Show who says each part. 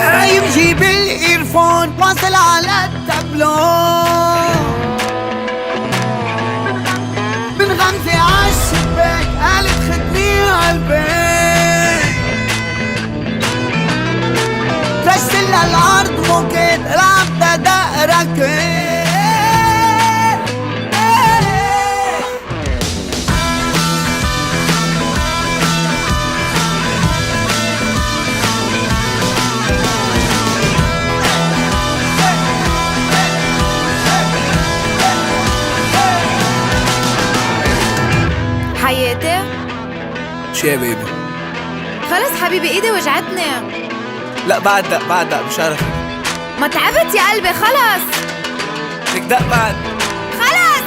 Speaker 1: قايم جيب الايرفون واصل على التابلو، من غمزة عالشباك قالت خدني عالبيت، رشتلها الارض موكيت العب دقركت.
Speaker 2: حياتي
Speaker 3: شو يا بيبي؟
Speaker 2: خلص حبيبي، ايدي وجعتني.
Speaker 3: لا بعد دق مش عارف.
Speaker 2: ما تعبت يا قلبي، خلص
Speaker 3: لك دق بعد.
Speaker 2: خلص.